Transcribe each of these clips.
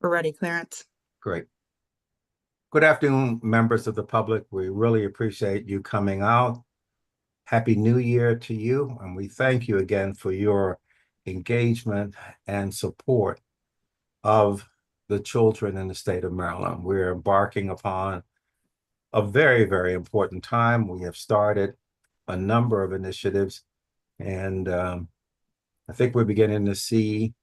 We're ready, Clarence. Great. Good afternoon, members of the public. We really appreciate you coming out. Happy New Year to you, and we thank you again for your engagement and support of the children in the state of Maryland. We're embarking upon a very, very important time. We have started a number of initiatives, and I think we're beginning to see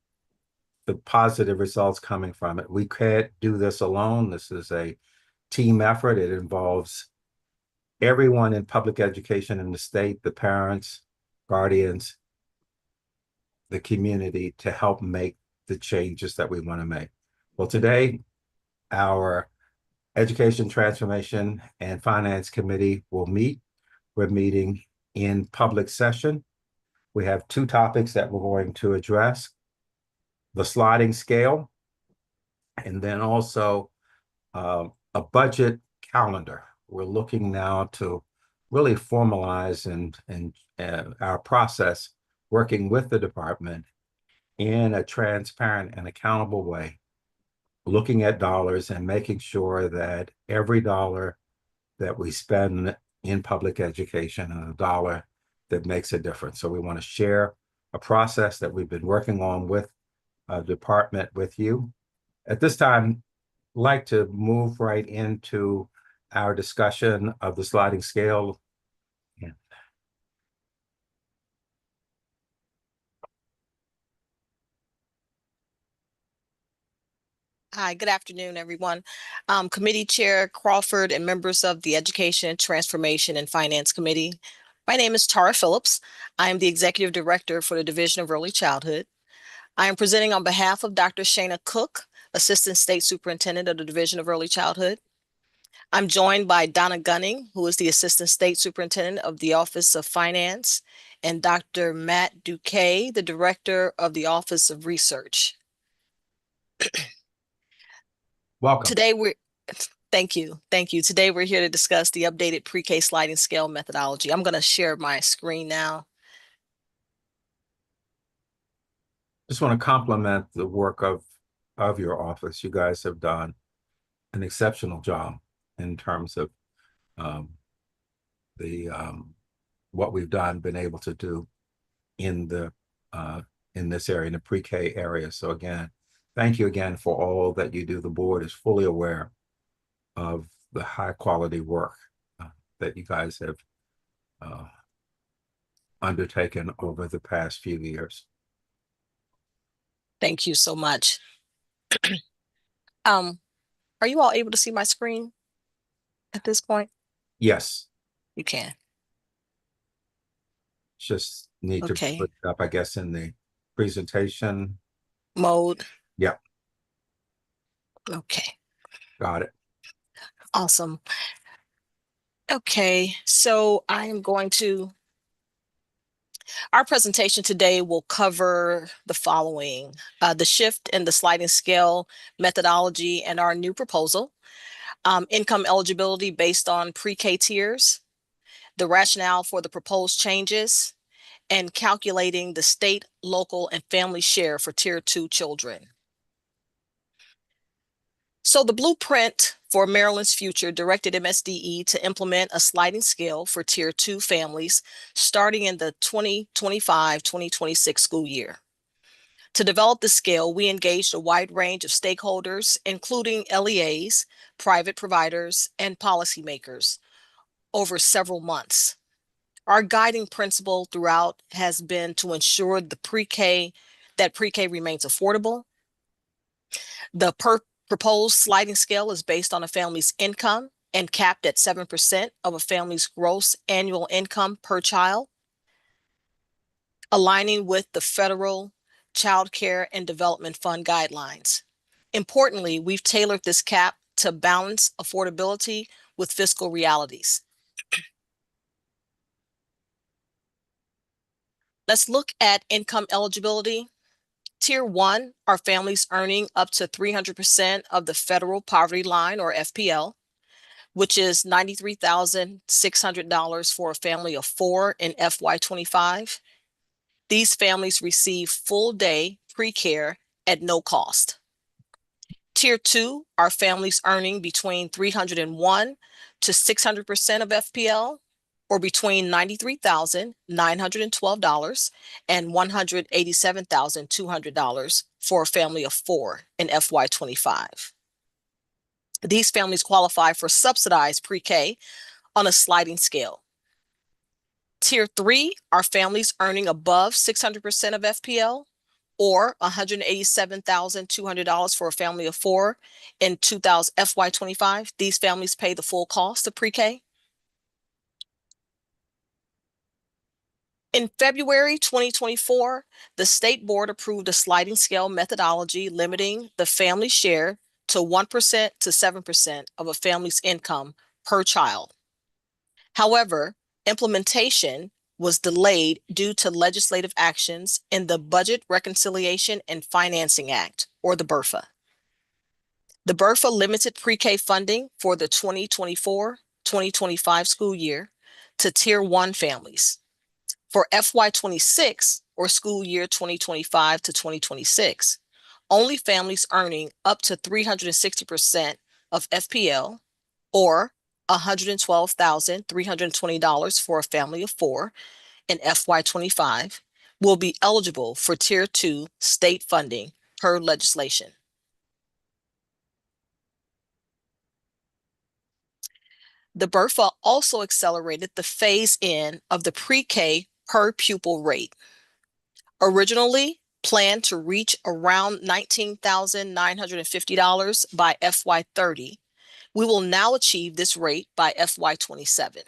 the positive results coming from it. We can't do this alone. This is a team effort. It involves everyone in public education in the state, the parents, guardians, the community, to help make the changes that we want to make. Well, today, our Education Transformation and Finance Committee will meet. We're meeting in public session. We have two topics that we're going to address: the sliding scale, and then also a budget calendar. We're looking now to really formalize and our process, working with the department in a transparent and accountable way, looking at dollars and making sure that every dollar that we spend in public education is a dollar that makes a difference. So we want to share a process that we've been working on with the department with you. At this time, I'd like to move right into our discussion of the sliding scale. Yeah. Hi, good afternoon, everyone. Committee Chair Crawford and members of the Education, Transformation, and Finance Committee. My name is Tara Phillips. I am the Executive Director for the Division of Early Childhood. I am presenting on behalf of Dr. Shana Cook, Assistant State Superintendent of the Division of Early Childhood. I'm joined by Donna Gunning, who is the Assistant State Superintendent of the Office of Finance, and Dr. Matt Duque, the Director of the Office of Research. Welcome. Thank you. Today we're here to discuss the updated pre-K sliding scale methodology. I'm going to share my screen now. Just want to compliment the work of your office. You guys have done an exceptional job in terms of what we've been able to do in this area, in the pre-K area. So again, thank you again for all that you do. The board is fully aware of the high quality work that you guys have undertaken over the past few years. Thank you so much. Are you all able to see my screen at this point? Yes. You can. Just need to put it up, I guess, in the presentation mode. Yeah. Okay. Got it. Awesome. Okay, so our presentation today will cover the following: the shift in the sliding scale methodology and our new proposal, income eligibility based on pre-K tiers, the rationale for the proposed changes, and calculating the state, local, and family share for Tier 2 children. So the blueprint for Maryland's Future directed MSDE to implement a sliding scale for Tier 2 families starting in the 2025-2026 school year. To develop the scale, we engaged a wide range of stakeholders, including LEAs, private providers, and policymakers over several months. Our guiding principle throughout has been to ensure that pre-K remains affordable. The proposed sliding scale is based on a family's income and capped at 7% of a family's gross annual income per child, aligning with the federal Child Care and Development Fund guidelines. Importantly, we've tailored this cap to balance affordability with fiscal realities. Let's look at income eligibility. Tier 1 are families earning up to 300% of the federal poverty line, or FPL, which is $93,600 for a family of 4 in FY25. These families receive full day pre-care at no cost. Tier 2 are families earning between 301 to 600% of FPL, or between $93,912 and $187,200 for a family of 4 in FY25. These families qualify for subsidized pre-K on a sliding scale. Tier 3 are families earning above 600% of FPL, or $187,200 for a family of 4 in FY25. These families pay the full cost of pre-K. In February 2024, the State Board approved a sliding scale methodology limiting the family share to 1% to 7% of a family's income per child. However, implementation was delayed due to legislative actions in the Budget Reconciliation and Financing Act, or the BRFA. The BRFA limited pre-K funding for the 2024-2025 school year to Tier 1 families. For FY26, or school year 2025 to 2026, only families earning up to 360% of FPL, or $112,320 for a family of 4 in FY25, will be eligible for Tier 2 state funding per legislation. The BRFA also accelerated the phase-in of the pre-K per pupil rate. Originally planned to reach around $19,950 by FY30, we will now achieve this rate by FY27.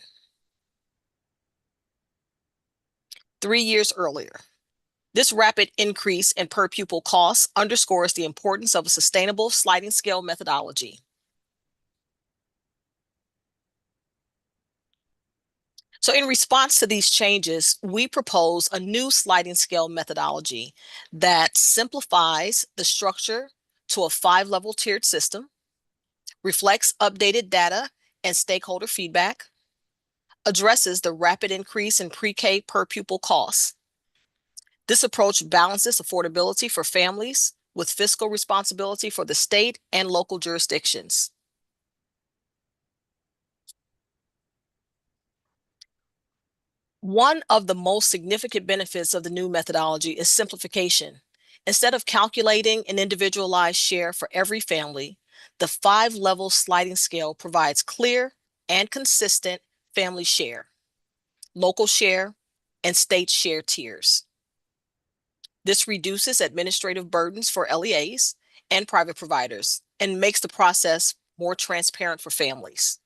3 years earlier. This rapid increase in per pupil costs underscores the importance of a sustainable sliding scale methodology. So in response to these changes, we propose a new sliding scale methodology that simplifies the structure to a 5-level tiered system, reflects updated data and stakeholder feedback, addresses the rapid increase in pre-K per pupil costs. This approach balances affordability for families with fiscal responsibility for the state and local jurisdictions. One of the most significant benefits of the new methodology is simplification. Instead of calculating an individualized share for every family, the 5-level sliding scale provides clear and consistent family share, local share, and state share tiers. This reduces administrative burdens for LEAs and private providers and makes the process more transparent for families.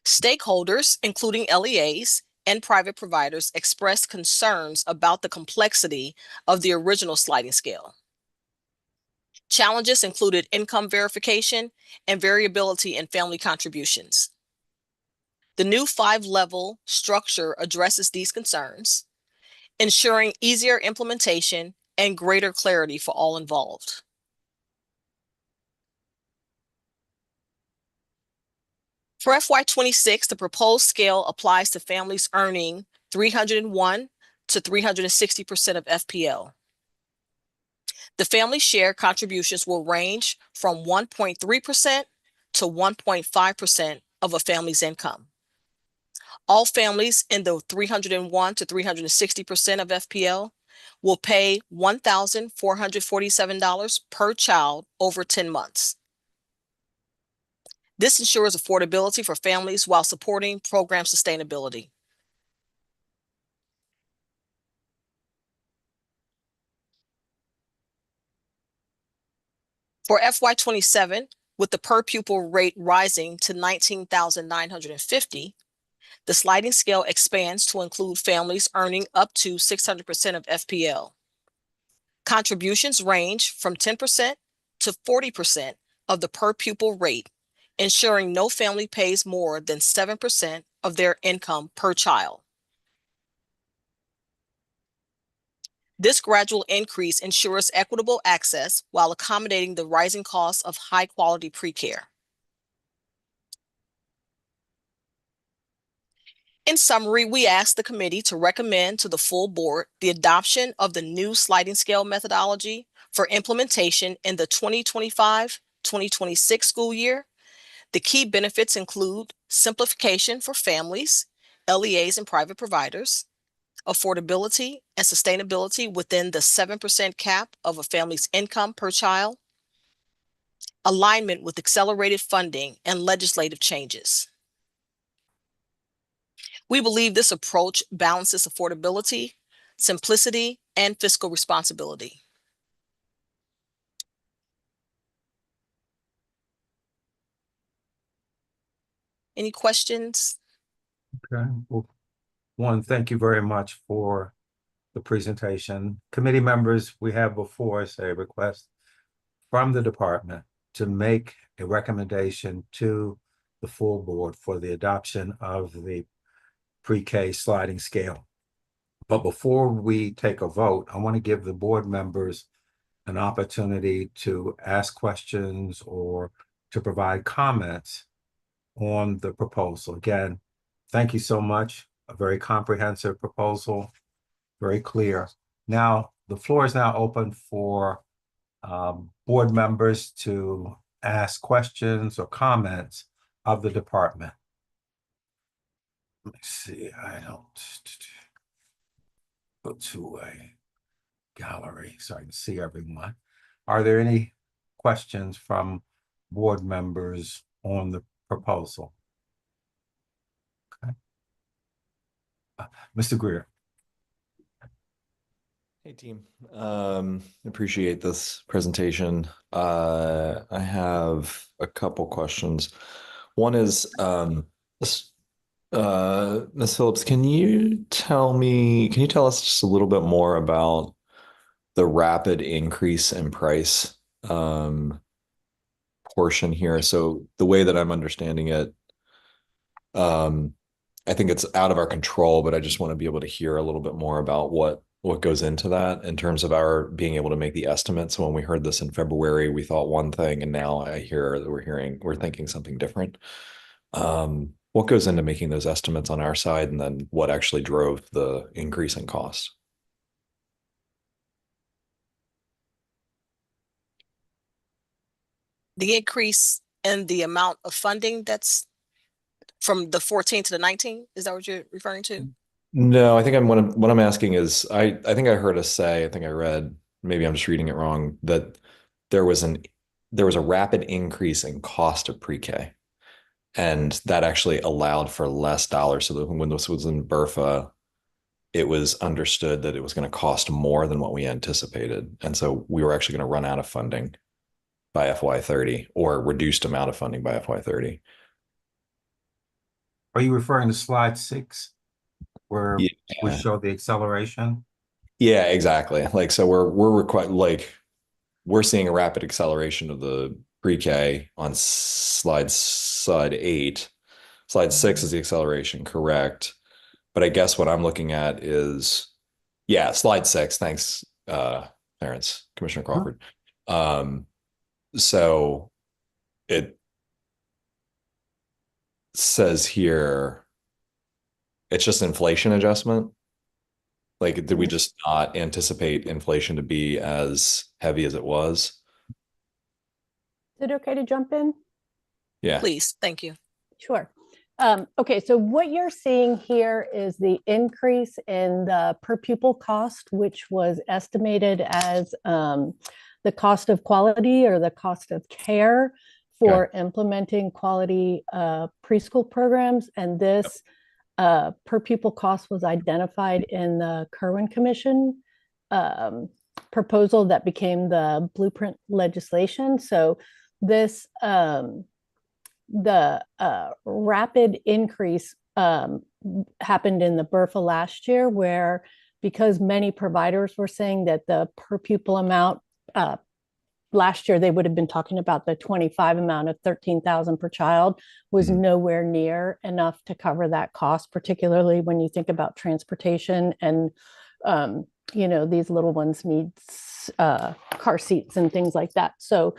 Stakeholders, including LEAs and private providers, expressed concerns about the complexity of the original sliding scale. Challenges included income verification and variability in family contributions. The new 5-level structure addresses these concerns, ensuring easier implementation and greater clarity for all involved. For FY26, the proposed scale applies to families earning 301 to 360% of FPL. The family share contributions will range from 1.3% to 1.5% of a family's income. All families in the 301 to 360% of FPL will pay $1,447 per child over 10 months. This ensures affordability for families while supporting program sustainability. For FY27, with the per pupil rate rising to $19,950, the sliding scale expands to include families earning up to 600% of FPL. Contributions range from 10% to 40% of the per pupil rate, ensuring no family pays more than 7% of their income per child. This gradual increase ensures equitable access while accommodating the rising costs of high-quality pre-care. In summary, we ask the committee to recommend to the full board the adoption of the new sliding scale methodology for implementation in the 2025-2026 school year. The key benefits include simplification for families, LEAs, and private providers, affordability and sustainability within the 7% cap of a family's income per child, alignment with accelerated funding and legislative changes. We believe this approach balances affordability, simplicity, and fiscal responsibility. Any questions? Okay. Well, one, thank you very much for the presentation. Committee members, we have before us a request from the department to make a recommendation to the full board for the adoption of the pre-K sliding scale. But before we take a vote, I want to give the board members an opportunity to ask questions or to provide comments on the proposal. Again, thank you so much. A very comprehensive proposal, very clear. Now, the floor is now open for board members to ask questions or comments of the department. Let me see, I don't go to a gallery so I can see everyone. Are there any questions from board members on the proposal? Okay. Mr. Greer. Hey team, appreciate this presentation. I have a couple questions. One is, Ms. Phillips, can you tell us just a little bit more about the rapid increase in price portion here? So the way that I'm understanding it, I think it's out of our control, but I just want to be able to hear a little bit more about what goes into that in terms of our being able to make the estimates. So when we heard this in February, we thought one thing, and now I hear that we're thinking something different. What goes into making those estimates on our side, and then what actually drove the increase in costs? The increase in the amount of funding that's from the 14 to the 19, is that what you're referring to? No, I think what I'm asking is, I think I heard us say, I think I read, maybe I'm just reading it wrong, that there was a rapid increase in cost of pre-K, and that actually allowed for less dollars. So that when this was in BRFA, it was understood that it was going to cost more than what we anticipated, and so we were actually going to run out of funding by FY30, or reduced amount of funding by FY30. Are you referring to slide 6? Where we Yeah. show the acceleration? Yeah, exactly. Like, so we're seeing a rapid acceleration of the pre-K on slide 8. Slide 6 is the acceleration, correct? But I guess what I'm looking at is, yeah, slide 6. Thanks, Clarence, Commissioner Crawford. So it says here, it's just inflation adjustment. Like, did we just not anticipate inflation to be as heavy as it was? Is it okay to jump in? Yeah. Please, thank you. Sure. Okay, so what you're seeing here is the increase in the per pupil cost, which was estimated as the cost of quality or the cost of care for implementing quality preschool programs. And this per pupil cost was identified in the Kirwan Commission proposal that became the blueprint legislation. So this, the rapid increase happened in the BRFA last year, where because many providers were saying that the per pupil amount, last year they would have been talking about the 25 amount of 13,000 per child, was nowhere near enough to cover that cost, particularly when you think about transportation and these little ones need car seats and things like that. So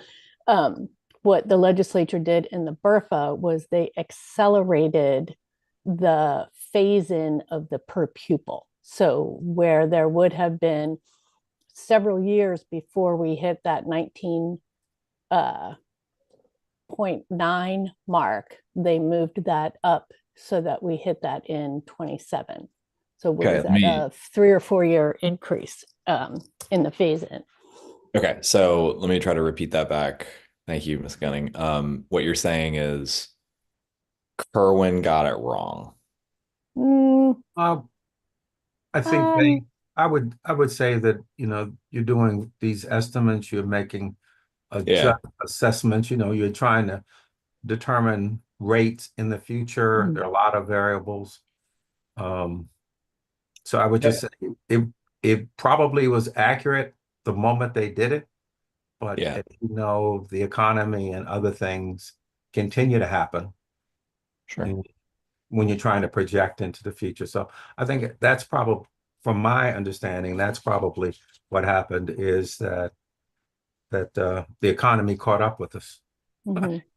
what the legislature did in the BRFA was they accelerated the phase in of the per pupil. So where there would have been several years before we hit that 19.9 mark, they moved that up so that we hit that in 27. So what Okay, is that, a 3 or 4 year increase in the phase in? Okay, so let me try to repeat that back. Thank you, Ms. Gunning. What you're saying is Kerwin got it wrong. I think I would say that, you're doing these estimates, you're making assessments, you're trying to determine rates in the future. There are a lot of variables. So I would just say it probably was accurate the moment they did it, but Yeah. the economy and other things continue to happen. Sure. When you're trying to project into the future. So I think that's probably, from my understanding, that's probably what happened, is that the economy caught up with us.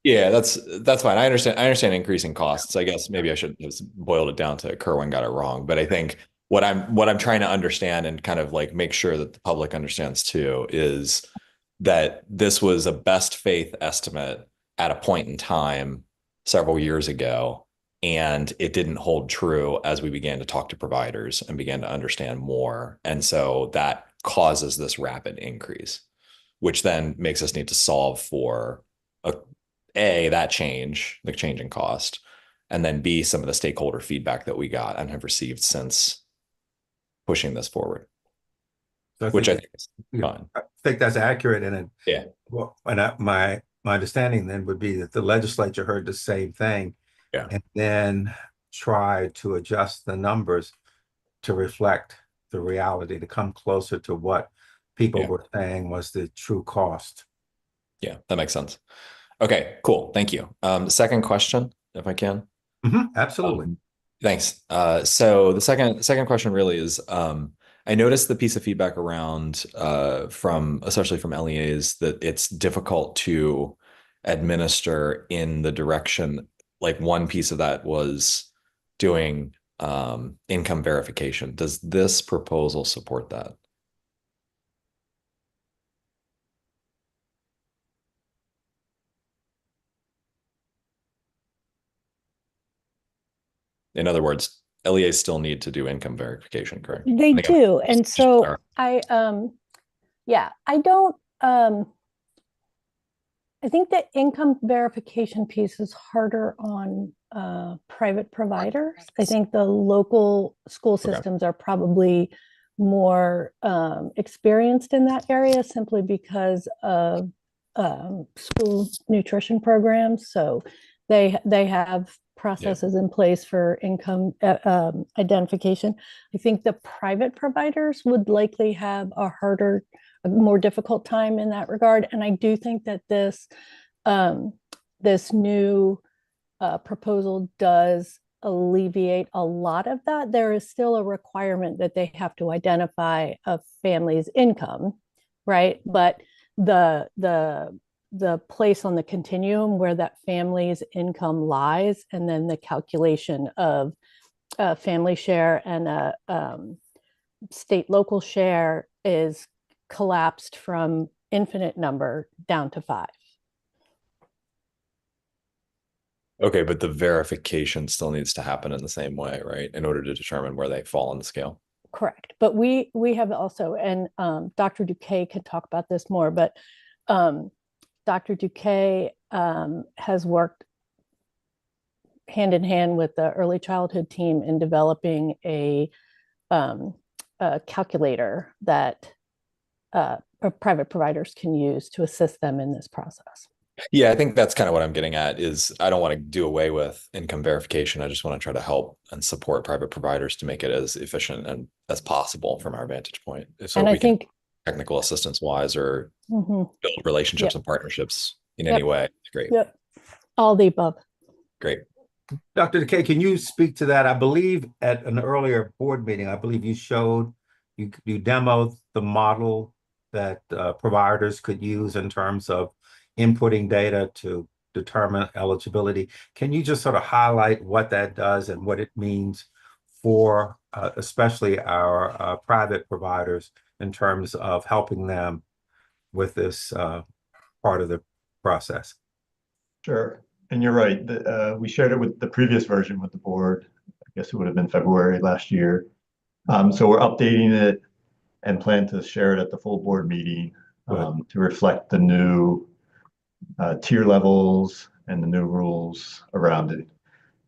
Yeah, that's fine. I understand increasing costs. I guess maybe I should have boiled it down to Kerwin got it wrong. But I think what I'm trying to understand and kind of like make sure that the public understands too is that this was a best faith estimate at a point in time several years ago, and it didn't hold true as we began to talk to providers and began to understand more. And so that causes this rapid increase, which then makes us need to solve for that change, the change in cost, and then B, some of the stakeholder feedback that we got and have received since pushing this forward, which I think is fine. I think that's accurate. And well, and my understanding then would be that the legislature heard the same thing, and then tried to adjust the numbers to reflect the reality, to come closer to what people were saying was the true cost. Yeah, that makes sense. Okay, cool. Thank you. Second question, if I can. Absolutely. Thanks. So the second question really is, I noticed the piece of feedback around especially from LEAs, that it's difficult to administer in the direction. Like one piece of that was doing income verification. Does this proposal support that? In other words, LEAs still need to do income verification, correct? They do. And so I don't, I think the income verification piece is harder on private providers. I think the local school systems are probably more experienced in that area, simply because of school nutrition programs. So they have processes in place for income identification. I think the private providers would likely have a more difficult time in that regard. And I do think that this new proposal does alleviate a lot of that. There is still a requirement that they have to identify a family's income, right? But the place on the continuum where that family's income lies, and then the calculation of a family share and a state local share is collapsed from infinite number down to 5. Okay, but the verification still needs to happen in the same way, right? In order to determine where they fall on the scale. Correct. But we have also, and Dr. Duque can talk about this more, but Dr. Duque has worked hand in hand with the early childhood team in developing a calculator that private providers can use to assist them in this process. Yeah, I think that's kind of what I'm getting at, is I don't want to do away with income verification. I just want to try to help and support private providers to make it as efficient and as possible from our vantage point. So I think technical assistance wise, or build relationships and partnerships in any way. It's great. Yep. All the above. Great. Dr. Duque, can you speak to that? I believe at an earlier board meeting, I believe you showed, you demoed the model that providers could use in terms of inputting data to determine eligibility. Can you just sort of highlight what that does and what it means for especially our private providers in terms of helping them with this part of the process? Sure. And you're right. We shared it with the previous version with the board. I guess it would have been February last year. So we're updating it and plan to share it at the full board meeting to reflect the new tier levels and the new rules around it.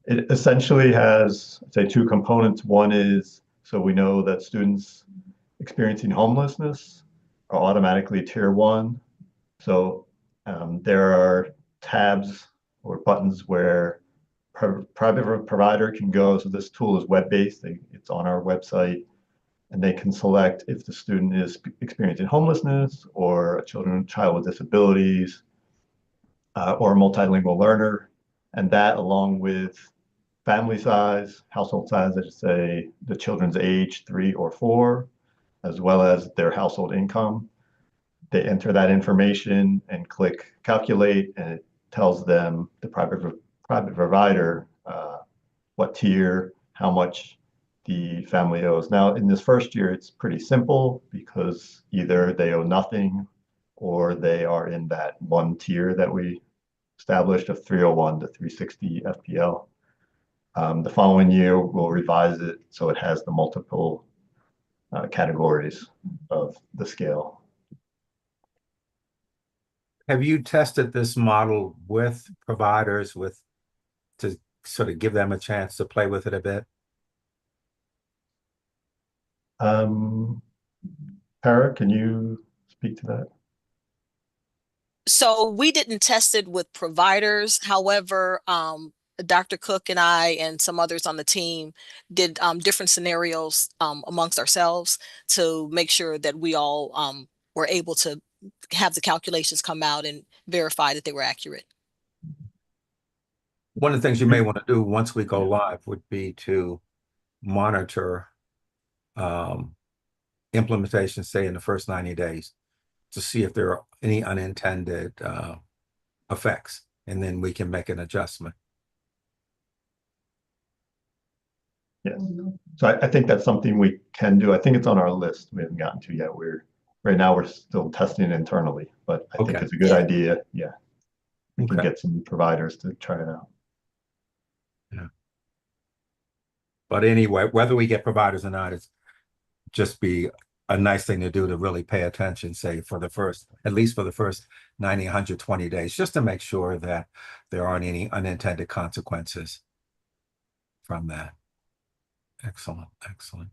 It essentially has, say, two components. One is, so we know that students experiencing homelessness are automatically tier 1. So there are tabs or buttons where private provider can go. So this tool is web-based. It's on our website, and they can select if the student is experiencing homelessness or a child with disabilities or a multilingual learner. And that, along with family size, household size, I should say, the children's age, 3 or 4, as well as their household income. They enter that information and click calculate, and it tells them, the private provider, what tier, how much the family owes. Now, in this first year, it's pretty simple because either they owe nothing or they are in that one tier that we established of 301 to 360 FPL. The following year, we'll revise it so it has the multiple categories of the scale. Have you tested this model with providers to sort of give them a chance to play with it a bit? Tara, can you speak to that? So we didn't test it with providers. However, Dr. Cook and I and some others on the team did different scenarios amongst ourselves to make sure that we all were able to have the calculations come out and verify that they were accurate. One of the things you may want to do once we go live would be to monitor implementation, say in the first 90 days, to see if there are any unintended effects, and then we can make an adjustment. Yes. So I think that's something we can do. I think it's on our list. We haven't gotten to yet. Right now we're still testing it internally, but I think it's a good idea. Yeah. We can get some providers to try it out. Yeah. But anyway, whether we get providers or not, it's just be a nice thing to do to really pay attention, say for the first, at least for the first 90, 120 days, just to make sure that there aren't any unintended consequences from that. Excellent, excellent.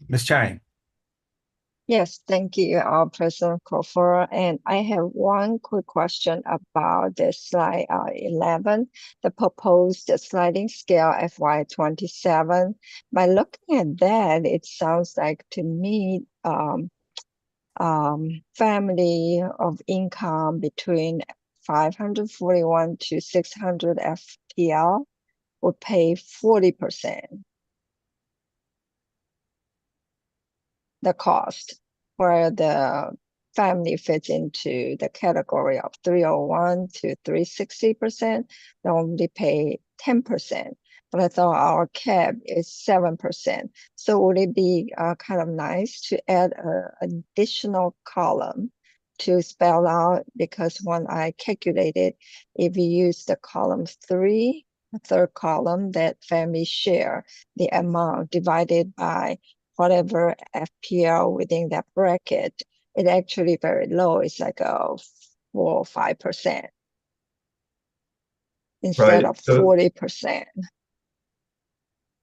Ms. Chang. Yes, thank you, President Crawford. And I have one quick question about the slide 11, the proposed sliding scale FY27. By looking at that, it sounds like to me, family of income between 541 to 600 FPL would pay 40%. The cost, where the family fits into the category of 301 to 360%, they only pay 10%. But I thought our cap is 7%. So would it be kind of nice to add an additional column to spell out? Because when I calculated, if you use the column 3, the third column, that family share, the amount divided by whatever FPL within that bracket, it actually very low. It's like a 4 or 5% instead of 40%.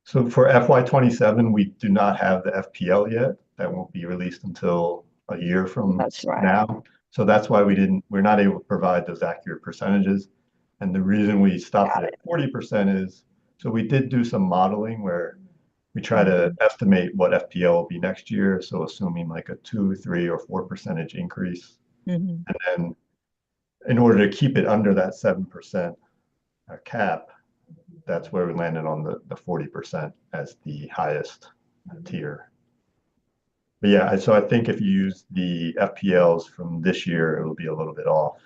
So for FY27, we do not have the FPL yet. That won't be released until a year from now. So that's why we're not able to provide those accurate percentages. And the reason we stopped at 40% is, so we did do some modeling where we try to estimate what FPL will be next year. So assuming like a 2, 3, or 4% increase. And then in order to keep it under that 7% cap, that's where we landed on the 40% as the highest tier. But yeah, so I think if you use the FPLs from this year, it will be a little bit off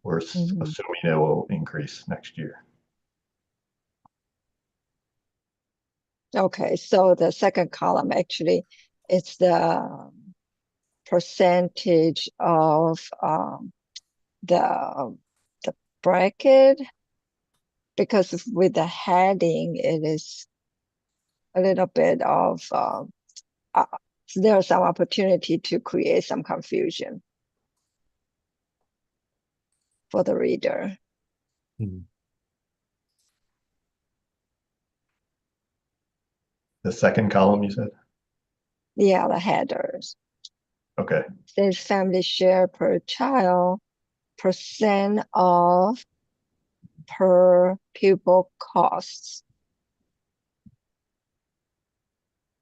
We're Mhm. assuming it will increase next year. Okay, so the second column actually it's the percentage of the bracket, because with the heading it is a little bit of there's some opportunity to create some confusion for the reader. The second column, you said? Yeah, the headers. Okay. Says family share per child, percent of per pupil costs.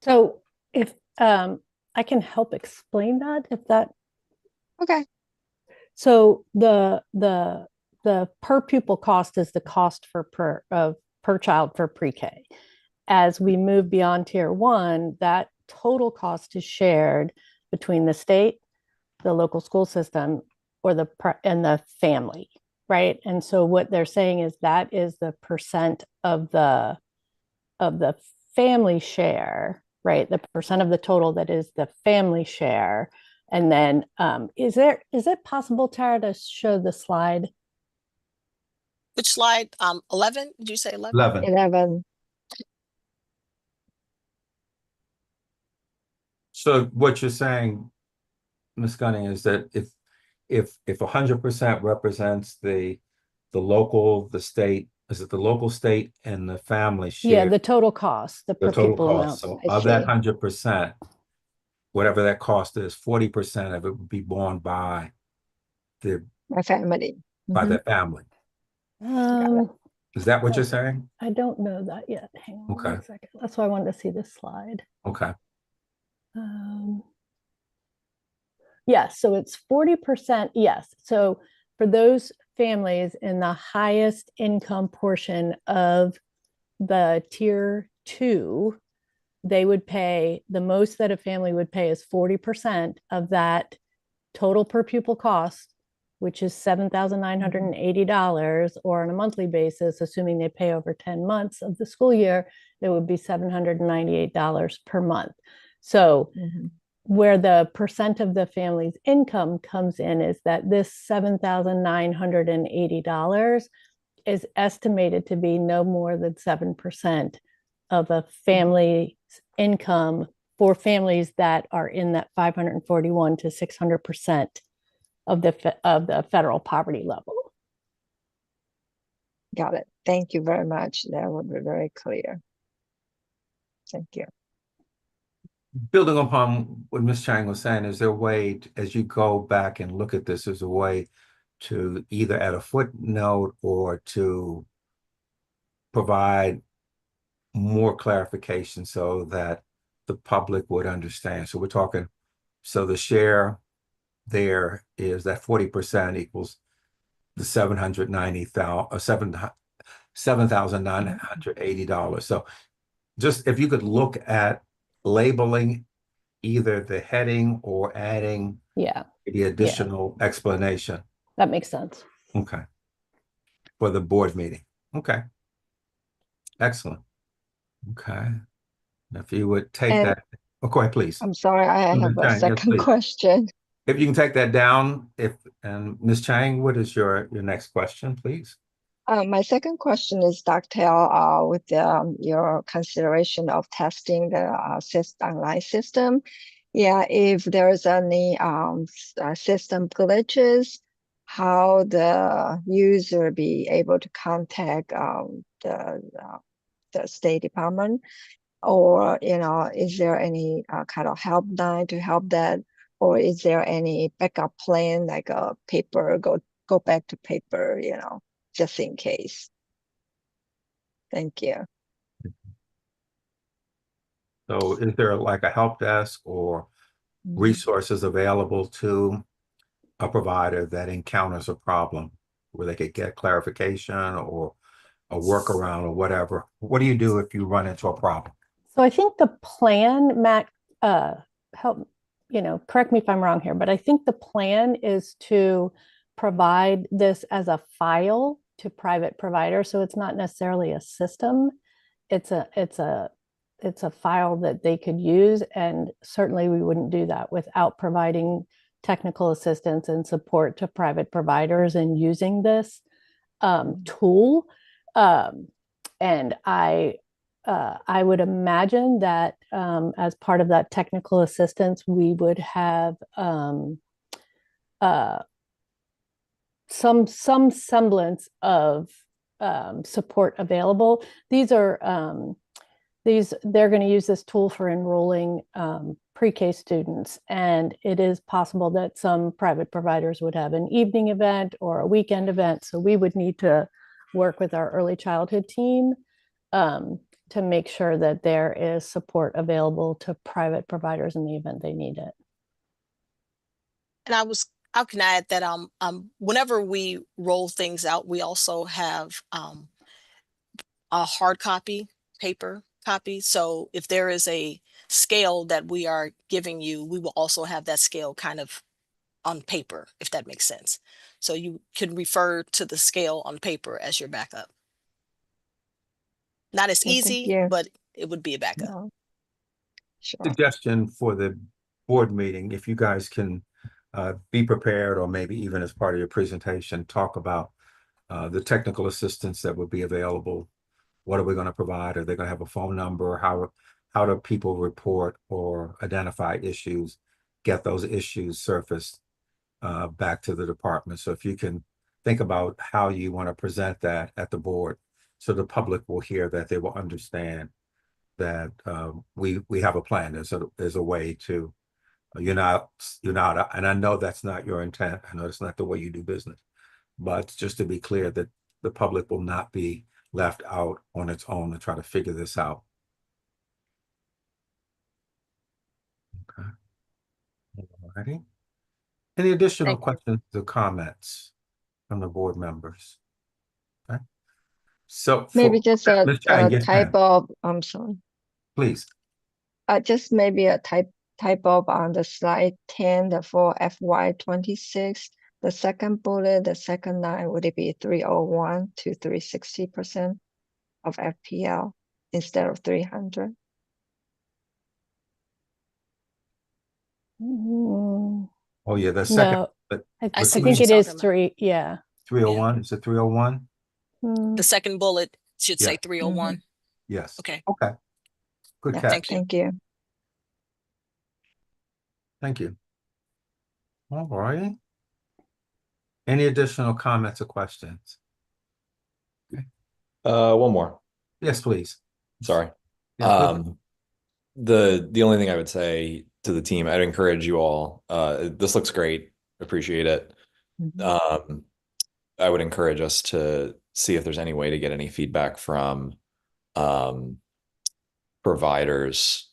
So if I can help explain that, if that, Okay. so the per pupil cost is the cost for per child for pre-K. As we move beyond tier 1, that total cost is shared between the state, the local school system, or and the family, right? And so what they're saying is that is the percent of the family share, right? The percent of the total that is the family share. And then is it possible, Tara, to show the slide? Which slide? 11? Did you say 11? 11. 11. So what you're saying, Ms. Gunning, is that if 100% represents the local, the state, is it the local, state, and the family Yeah, share the total cost, the the per total pupil amount. cost? So I of that see. 100%, whatever that cost is, 40% of it would be borne by My family. Mhm. the family. Um, Is that what you're saying? I don't know that yet. Hang on Okay. one second. That's why I wanted to see this slide. Okay. Yes, so it's 40%. Yes. So for those families in the highest income portion of the tier 2, they would pay, the most that a family would pay is 40% of that total per pupil cost, which is $7,980, or on a monthly basis, assuming they pay over 10 months of the school year, it would be $798 per month. So where the percent of the family's income comes in is that this $7,980 is estimated to be no more than 7% of a family's income for families that are in that 541 to 600% of the federal poverty level. Got it. Thank you very much. That would be very clear. Thank you. Building upon what Ms. Chang was saying, is there a way, as you go back and look at this, is a way to either add a footnote or to provide more clarification so that the public would understand? So we're talking, so the share there is that 40% equals the $7,980. So just if you could look at labeling either the heading or adding the additional explanation. That makes sense. Okay. For the board meeting. Okay. Excellent. Okay. If you would take that. Oh, go ahead, please. I'm sorry, I have a second question. If you can take that down, and Ms. Chang, what is your next question, please? My second question is, Dr. with your consideration of testing the online system. Yeah, if there's any system glitches, how the user be able to contact the State Department, or is there any kind of helpline to help that, or is there any backup plan like a paper go back to paper, just in case? Thank you. So is there like a help desk or resources available to a provider that encounters a problem where they could get clarification or a workaround or whatever? What do you do if you run into a problem? So I think the plan, Matt, help, correct me if I'm wrong here, but I think the plan is to provide this as a file to private providers. So it's not necessarily a system. It's a file that they could use. And certainly we wouldn't do that without providing technical assistance and support to private providers and using this tool. And I would imagine that as part of that technical assistance, we would have some semblance of support available. They're going to use this tool for enrolling pre-K students, and it is possible that some private providers would have an evening event or a weekend event. So we would need to work with our early childhood team to make sure that there is support available to private providers in the event they need it. And I can add that whenever we roll things out, we also have a hard copy, paper copy. So if there is a scale that we are giving you, we will also have that scale kind of on paper, if that makes sense. So you can refer to the scale on paper as your backup. Not as easy, but it would be a backup. No. Sure. Suggestion for the board meeting, if you guys can be prepared, or maybe even as part of your presentation, talk about the technical assistance that would be available. What are we going to provide? Are they going to have a phone number? How do people report or identify issues, get those issues surfaced back to the department? So if you can think about how you want to present that at the board, so the public will hear that, they will understand that we have a plan. There's a way to, you're not, and I know that's not your intent. I know that's not the way you do business, but just to be clear that the public will not be left out on its own to try to figure this out. Okay. Alrighty. Any additional questions or comments from the board members? Okay. So maybe just a type of, I'm sorry. Please. Just maybe a type of on the slide 10 for FY26. The second bullet, the second line, would it be 301 to 360% of FPL instead of 300? Mm. Oh yeah, the second. No, but I see think what it you're is talking about. 3. Yeah. 301. Is it 301? The second bullet should Yeah. say 301. Yes. Okay. Okay. Good Yeah, catch. Thank you. Thank you. Thank you. All right. Any additional comments or questions? One more. Yes, please. Sorry. Yeah, The only thing I would say to the team, I'd encourage you all. This looks great. Appreciate it. I would encourage us to see if there's any way to get any feedback from providers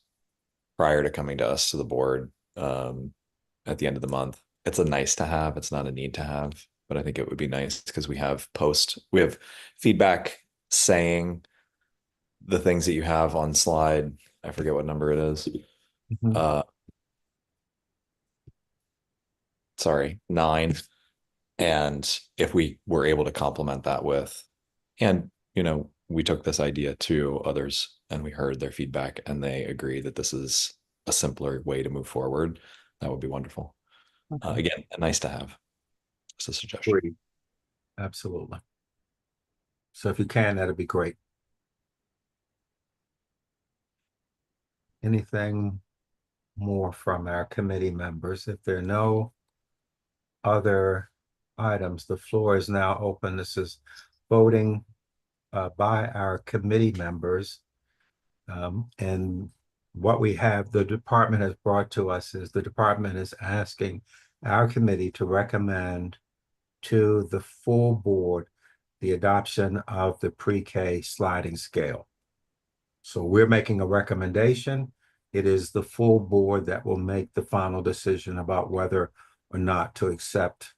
prior to coming to us to the board at the end of the month. It's a nice to have. It's not a need to have, but I think it would be nice because we have feedback saying the things that you have on slide. I forget what number it is. Sorry, 9. And if we were able to complement that with, and we took this idea to others and we heard their feedback and they agree that this is a simpler way to move forward, that would be wonderful. Okay. Again, nice to have. It's a suggestion. Great. Absolutely. So if you can, that'd be great. Anything more from our committee members? If there are no other items, the floor is now open. This is voting by our committee members. And what we have, the department has brought to us is the department is asking our committee to recommend to the full board the adoption of the pre-K sliding scale. So we're making a recommendation. It is the full board that will make the final decision about whether or not to accept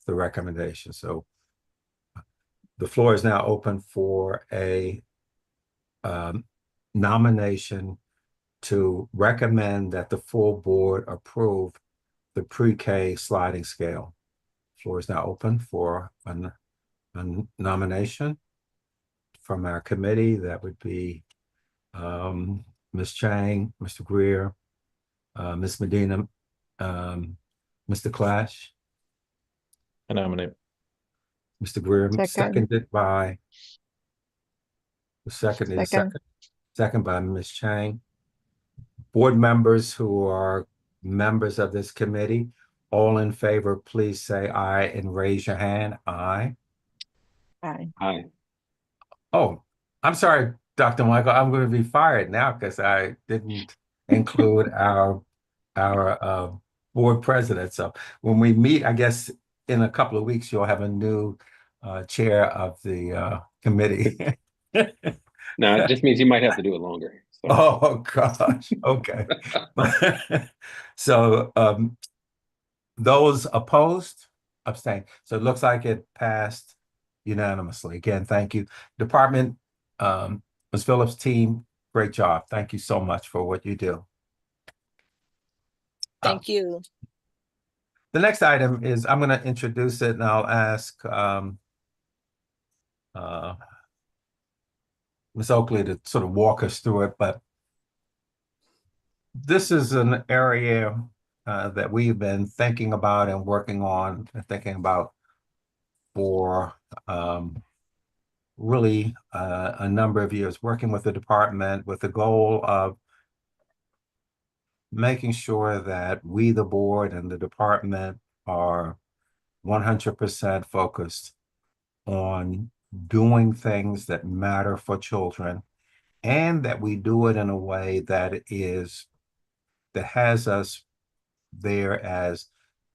the recommendation. So the floor is now open for a nomination to recommend that the full board approve the pre-K sliding scale. Floor is now open for a nomination from our committee. That would be Ms. Chang, Mr. Greer, Ms. Medina, Mr. Clash, I nominate. Mr. Greer, Second. seconded by Second. second by Ms. Chang. Board members who are members of this committee, all in favor, please say aye and raise your hand. Aye. Aye. Aye. Oh, I'm sorry, Dr. Michael, I'm going to be fired now because I didn't include our board president. So when we meet, I guess in a couple of weeks, you'll have a new chair of the committee. No, it just means you might have to do it longer. So. Oh, gosh. Okay. So those opposed, abstain. So it looks like it passed unanimously. Again, thank you. Department, Ms. Phillips' team, great job. Thank you so much for what you do. Thank you. The next item is, I'm going to introduce it and I'll ask Ms. Oakley to sort of walk us through it, but this is an area that we've been thinking about and working on and thinking about for really a number of years, working with the department with the goal of making sure that we, the board and the department, are 100% focused on doing things that matter for children, and that we do it in a way that has us there as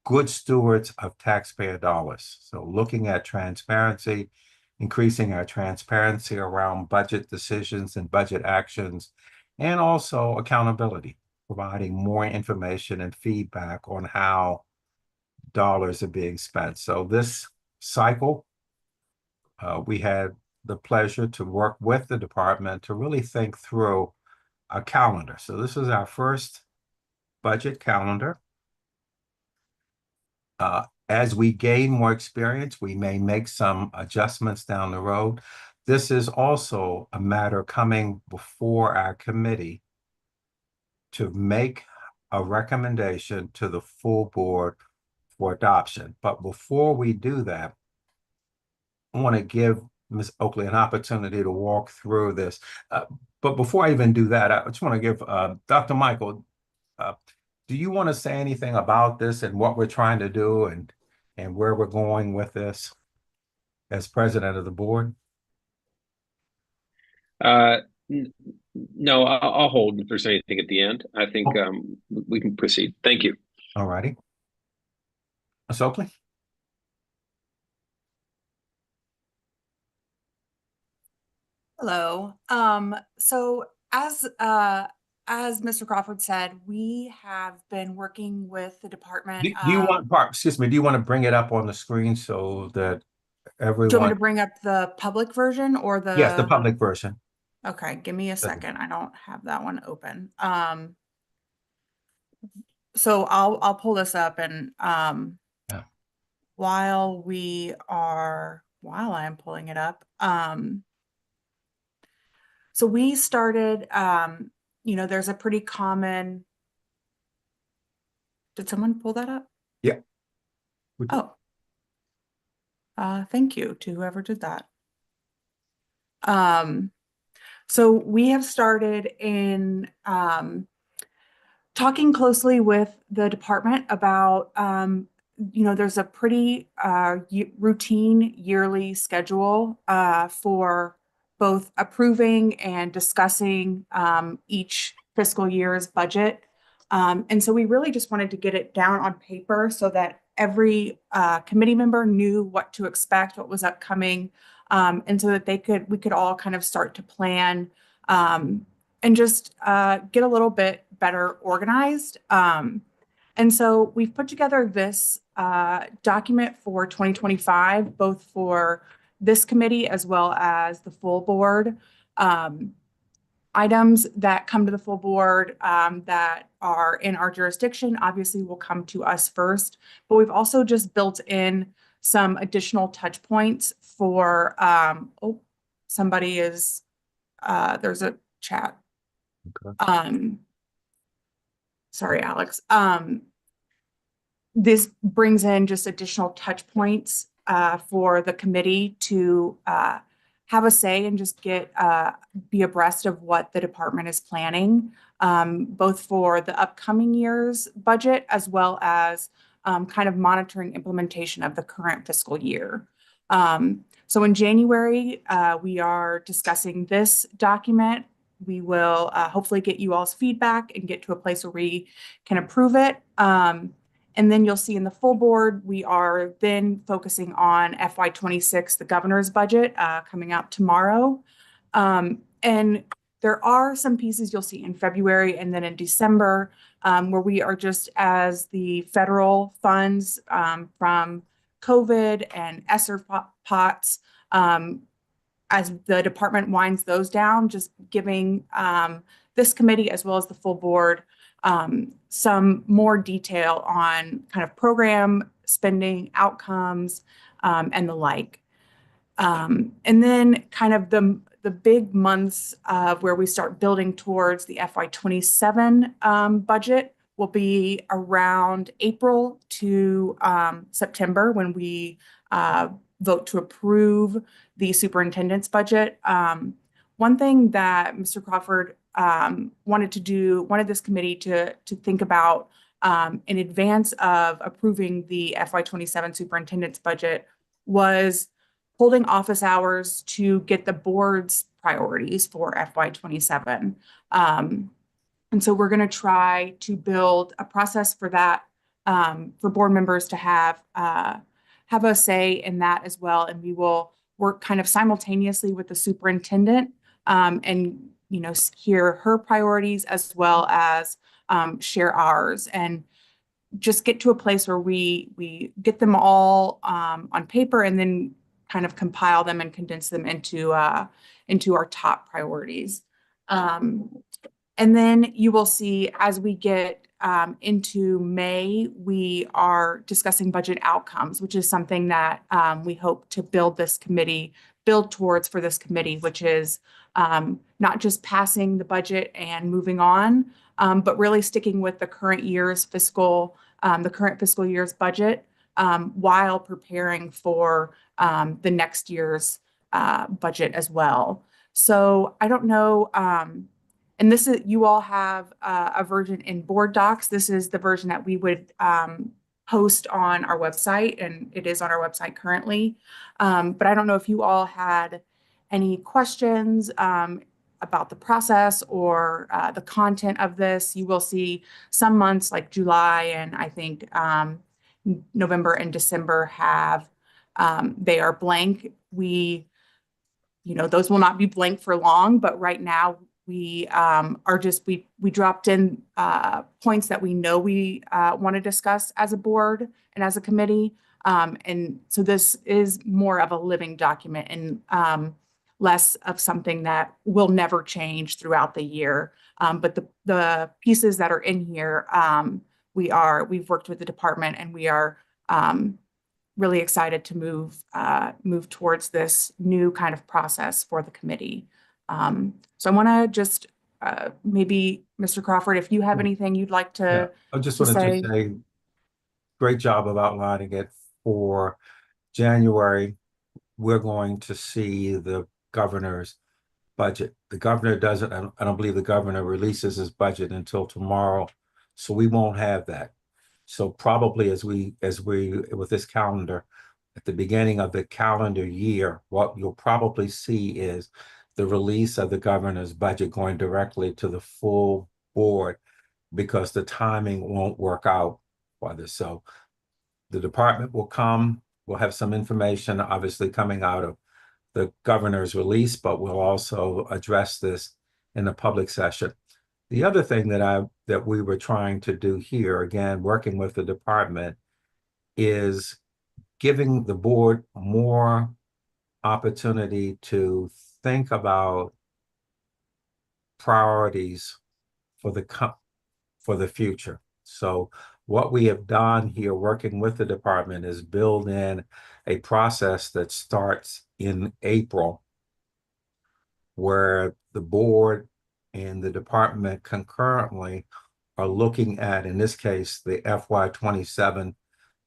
good stewards of taxpayer dollars. So looking at transparency, increasing our transparency around budget decisions and budget actions, and also accountability, providing more information and feedback on how dollars are being spent. So this cycle, we had the pleasure to work with the department to really think through a calendar. So this is our first budget calendar. As we gain more experience, we may make some adjustments down the road. This is also a matter coming before our committee to make a recommendation to the full board for adoption. But before we do that, I want to give Ms. Oakley an opportunity to walk through this. But before I even do that, I just want to give Dr. Michael, do you want to say anything about this and what we're trying to do and where we're going with this as president of the board? No, I'll hold if there's anything at the end. I think we can proceed. Thank you. All righty. Ms. Oakley? Hello. So as Mr. Crawford said, we have been working with the department. Do you want do you want to bring it up on the screen so that everyone? Do you want me to bring up the public version or the? Yes, the public version. Okay, give me a second. I don't have that one open. So I'll pull this up and Yeah. while I'm pulling it up, so we started, there's a pretty common. Did someone pull that up? Yeah. Oh. Thank you to whoever did that. So we have started in talking closely with the department about, there's a pretty routine yearly schedule for both approving and discussing each fiscal year's budget. And so we really just wanted to get it down on paper so that every committee member knew what to expect, what was upcoming, and so that we could all kind of start to plan and just get a little bit better organized. And so we've put together this document for 2025, both for this committee as well as the full board. items that come to the full board that are in our jurisdiction obviously will come to us first, but we've also just built in some additional touch points for, somebody is, there's a chat. Okay. Sorry, Alex. This brings in just additional touch points for the committee to have a say and just be abreast of what the department is planning, both for the upcoming year's budget as well as kind of monitoring implementation of the current fiscal year. So in January, we are discussing this document. We will hopefully get you all's feedback and get to a place where we can approve it. And then you'll see in the full board, we are then focusing on FY26, the governor's budget coming out tomorrow. And there are some pieces you'll see in February and then in December where we are just as the federal funds from COVID and ESSER pots, as the department winds those down, just giving this committee as well as the full board some more detail on kind of program spending outcomes and the like. And then kind of the big months of where we start building towards the FY27 budget will be around April to September when we vote to approve the superintendent's budget. One thing that Mr. Crawford wanted this committee to think about in advance of approving the FY27 superintendent's budget was holding office hours to get the board's priorities for FY27. And so we're going to try to build a process for that, for board members to have a say in that as well. And we will work kind of simultaneously with the superintendent and hear her priorities as well as share ours, and just get to a place where we get them all on paper and then kind of compile them and condense them into our top priorities. And then you will see as we get into May, we are discussing budget outcomes, which is something that we hope to build towards for this committee, which is not just passing the budget and moving on, but really sticking with the current fiscal year's budget while preparing for the next year's budget as well. So I don't know, and you all have a version in board docs. This is the version that we would post on our website, and it is on our website currently. But I don't know if you all had any questions about the process or the content of this. You will see some months like July and I think November and December they are blank. Those will not be blank for long, but right now we dropped in points that we know we want to discuss as a board and as a committee. And so this is more of a living document and less of something that will never change throughout the year. But the pieces that are in here, we've worked with the department and we are really excited to move towards this new kind of process for the committee. So I want to just maybe, Mr. Crawford, if you have anything you'd like to I just wanted to say, great job of outlining it. For January, we're going to see the governor's budget. The governor doesn't, I don't believe the governor releases his budget until tomorrow, so we won't have that. So probably as we with this calendar, at the beginning of the calendar year, what you'll probably see is the release of the governor's budget going directly to the full board, because the timing won't work out for this. So the department we'll have some information obviously coming out of the governor's release, but we'll also address this in the public session. The other thing that we were trying to do here, again, working with the department, is giving the board more opportunity to think about priorities for the future. So what we have done here, working with the department, is build in a process that starts in April, where the board and the department concurrently are looking at, in this case, the FY27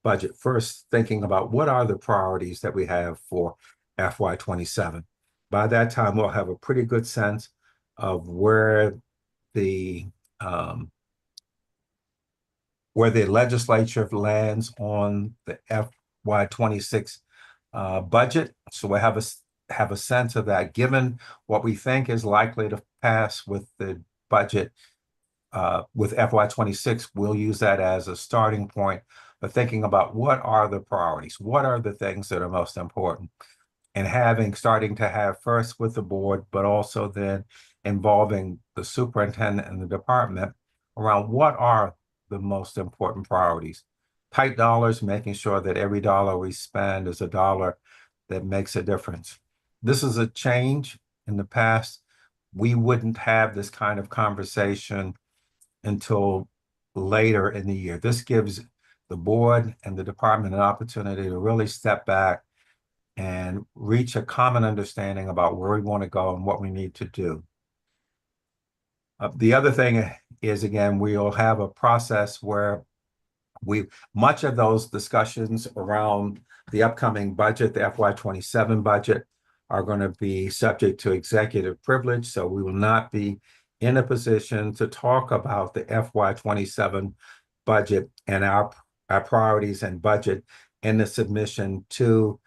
budget. First, thinking about what are the priorities that we have for FY27. By that time, we'll have a pretty good sense of where the legislature lands on the FY26 budget. So we have a sense of that. Given what we think is likely to pass with the budget with FY26, we'll use that as a starting point for thinking about what are the priorities, what are the things that are most important, and starting to have first with the board, but also then involving the superintendent and the department around what are the most important priorities. Tight dollars, making sure that every dollar we spend is a dollar that makes a difference. This is a change. In the past, we wouldn't have this kind of conversation until later in the year. This gives the board and the department an opportunity to really step back and reach a common understanding about where we want to go and what we need to do. The other thing is, again, we'll have a process where much of those discussions around the upcoming budget, the FY27 budget, are going to be subject to executive privilege. So we will not be in a position to talk about the FY27 budget and our priorities and budget in the submission to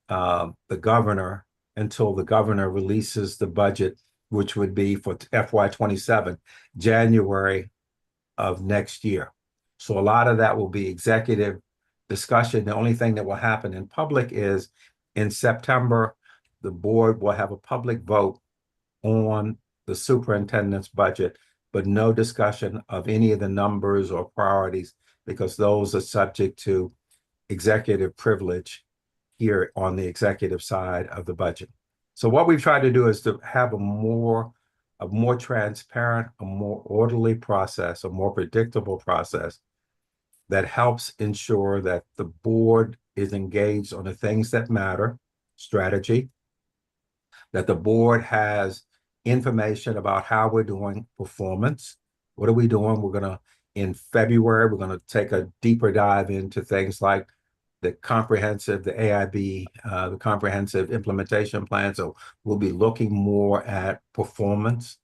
the governor until the governor releases the budget, which would be for FY27, January of next year. So a lot of that will be executive discussion. The only thing that will happen in public is in September, the board will have a public vote on the superintendent's budget, but no discussion of any of the numbers or priorities, because those are subject to executive privilege here on the executive side of the budget. So what we've tried to do is to have a more transparent, a more orderly process, a more predictable process that helps ensure that the board is engaged on the things that matter, strategy, that the board has information about how we're doing performance. What are we doing? In February, we're going to take a deeper dive into things like the AIB, the comprehensive implementation plan. So we'll be looking more at performance.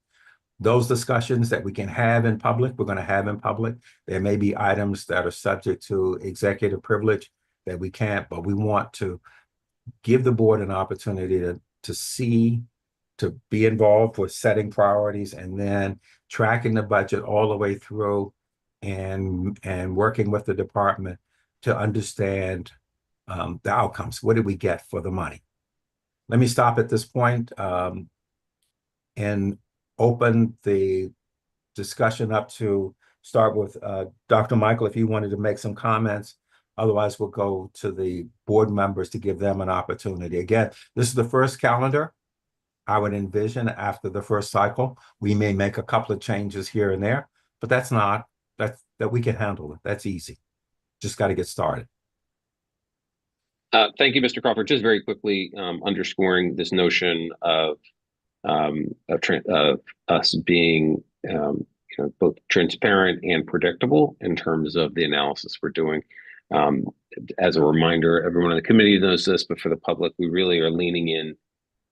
Those discussions that we can have in public, we're going to have in public. There may be items that are subject to executive privilege that we can't, but we want to give the board an opportunity to be involved with setting priorities and then tracking the budget all the way through and working with the department to understand the outcomes. What did we get for the money? Let me stop at this point and open the discussion up to start with Dr. Michael, if you wanted to make some comments. Otherwise, we'll go to the board members to give them an opportunity. Again, this is the first calendar. I would envision after the first cycle, we may make a couple of changes here and there, but that we can handle it. That's easy. Just got to get started. Thank you, Mr. Crawford. Just very quickly underscoring this notion of us being both transparent and predictable in terms of the analysis we're doing. As a reminder, everyone on the committee knows this, but for the public, we really are leaning in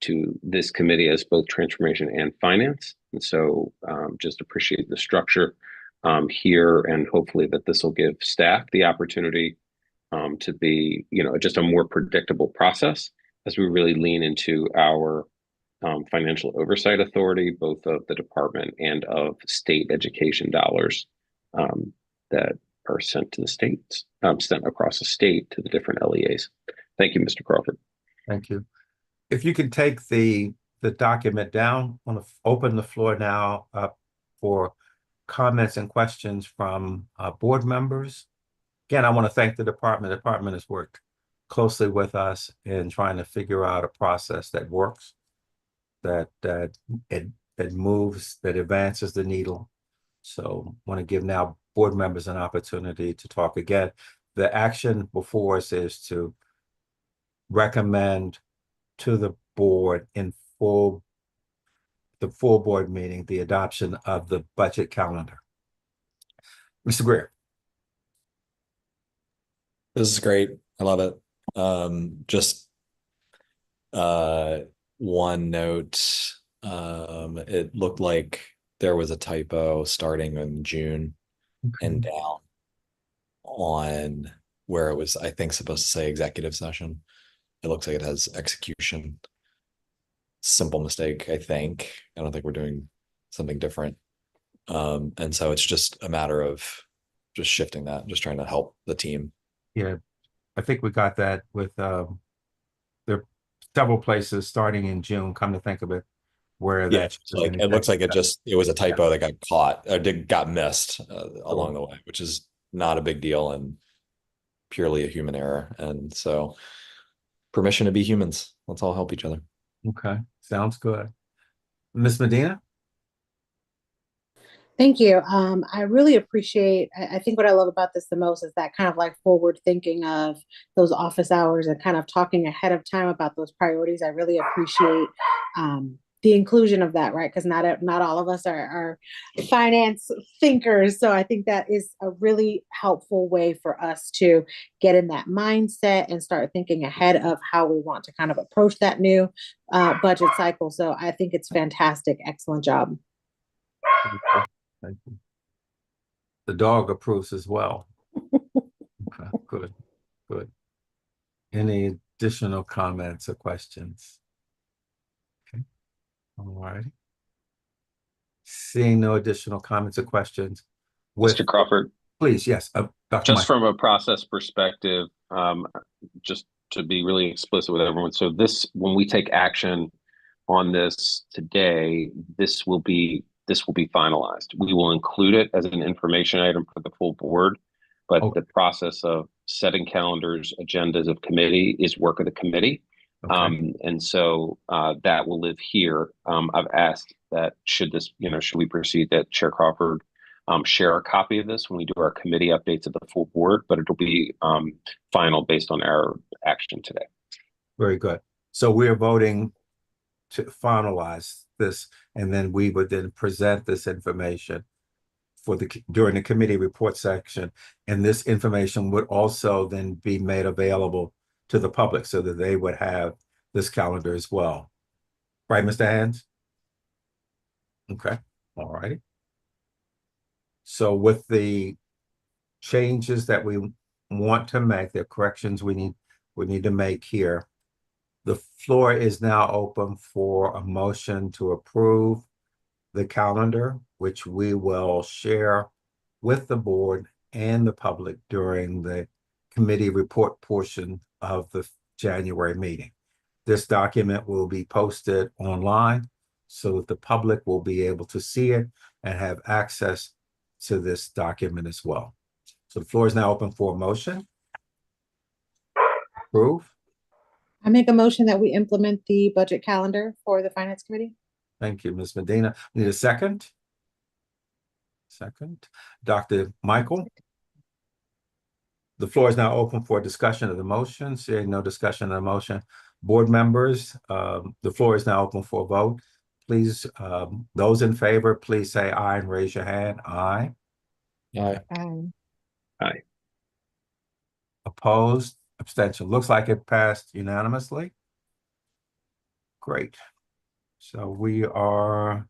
to this committee as both transformation and finance. And so just appreciate the structure here, and hopefully that this will give staff the opportunity to be, just a more predictable process as we really lean into our financial oversight authority, both of the department and of state education dollars that are sent to the states, sent across the state to the different LEAs. Thank you, Mr. Crawford. Thank you. If you can take the document down, I want to open the floor now for comments and questions from board members. Again, I want to thank the department. The department has worked closely with us in trying to figure out a process that works, that that moves, that advances the needle. So want to give now board members an opportunity to talk again. The action before us is to recommend to the board in the full board meeting, the adoption of the budget calendar. Mr. Greer. This is great. I love it. Just one note. It looked like there was a typo starting in June and down on where it was, I think, supposed to say executive session. It looks like it has execution. Simple mistake, I think. I don't think we're doing something different. And so it's just a matter of just shifting that, just trying to help the team. Yeah, I think we got that with there are several places starting in June, come to think of it, where Yeah, that's so like it looks like it was a typo that got caught or got missed along the way, which is not a big deal and purely a human error. And so permission to be humans. Let's all help each other. Okay, sounds good. Ms. Medina? Thank you. I really appreciate, I think what I love about this the most is that kind of like forward thinking of those office hours and kind of talking ahead of time about those priorities. I really appreciate the inclusion of that, right? Because not all of us are finance thinkers. So I think that is a really helpful way for us to get in that mindset and start thinking ahead of how we want to kind of approach that new budget cycle. So I think it's fantastic. Excellent job. Thank you. The dog approves as well. Okay, good, good. Any additional comments or questions? Okay, all right. Seeing no additional comments or questions. Mr. Crawford, Please, yes, Dr. just Michael. from a process perspective, just to be really explicit with everyone. So when we take action on this today, this will be finalized. We will include it as an information item for the full board, but the process of setting calendars, agendas of committee is work of the committee. Okay. And so that will live here. I've asked that should we proceed, that Chair Crawford share a copy of this when we do our committee updates of the full board, but it'll be final based on our action today. Very good. So we're voting to finalize this, and then we would then present this information during the committee report section, and this information would also then be made available to the public so that they would have this calendar as well. Right, Mr. Hands? Okay, all righty. So with the changes that we want to make, the corrections we need to make here, the floor is now open for a motion to approve the calendar, which we will share with the board and the public during the committee report portion of the January meeting. This document will be posted online so that the public will be able to see it and have access to this document as well. So the floor is now open for a motion. Approve. I make a motion that we implement the budget calendar for the Finance Committee. Thank you, Ms. Medina. Need a second? Second. Dr. Michael? The floor is now open for discussion of the motion. Seeing no discussion of the motion, board members, the floor is now open for a vote. Please, those in favor, please say aye and raise your hand. Aye. Aye. Aye. Opposed? Abstention. Looks like it passed unanimously. Great. So we are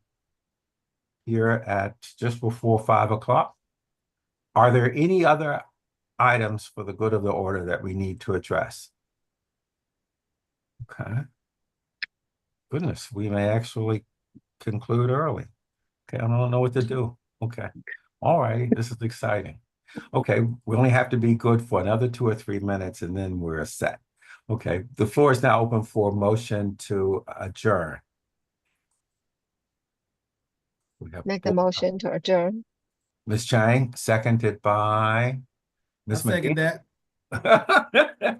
here at just before 5 o'clock. Are there any other items for the good of the order that we need to address? Okay. Goodness, we may actually conclude early. Okay, I don't know what to do. Okay. All right, this is exciting. Okay, we only have to be good for another 2 or 3 minutes and then we're set. Okay, the floor is now open for a motion to adjourn. Make the motion to adjourn. Ms. Chang, seconded by Ms. Medina. I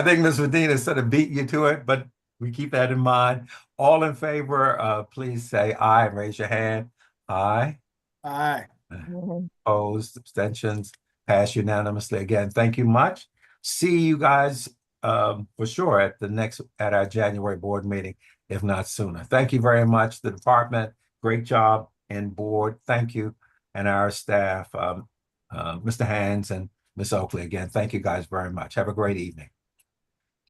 think Ms. Medina sort of beat you to it, but We keep that in mind. All in favor, please say aye and raise your hand. Aye. Aye. Mhm. Opposed, abstentions, pass unanimously. Again, thank you much. See you guys for sure at our January board meeting, if not sooner. Thank you very much. The department, great job, and board, thank you. And our staff, Mr. Hands and Ms. Oakley, again, thank you guys very much. Have a great evening.